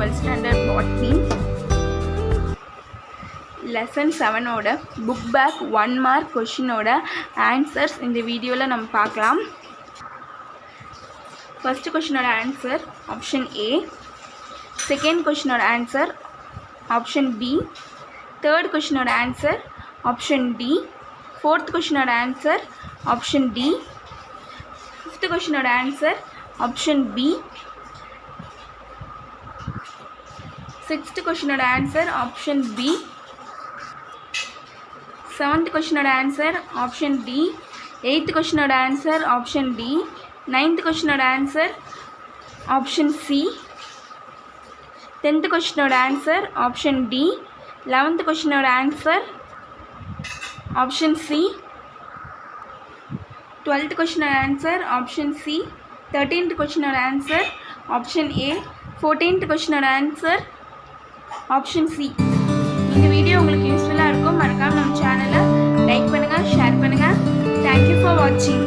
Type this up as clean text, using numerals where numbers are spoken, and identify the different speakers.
Speaker 1: 12th standard botany lesson 7 ஓட book back 1 mark question ஓட answers இந்த வீடியோல நம்ம பார்க்கலாம். First question ஓட answer option A, second question ஓட answer option B, third question ஓட answer option D, fourth question ஓட answer option D, fifth question ஓட answer option B, sixth question ஓட answer option B, seventh question ஓட answer option D, eighth question ஓட answer option D, ninth question ஓட answer option C, 10th question ஓட answer option D, 11th question ஓட answer option C, 12th question ஓட answer option C, 13th question ஓட answer option A, 14th question ஓட answer option C. இந்த video உங்களுக்கு யூஸ்ஃபுல்லாக இருக்கும். மறக்காம நம்ம சேனலை லைக் பண்ணுங்கள், ஷேர் பண்ணுங்கள். தேங்க்யூ ஃபார் வாட்சிங்.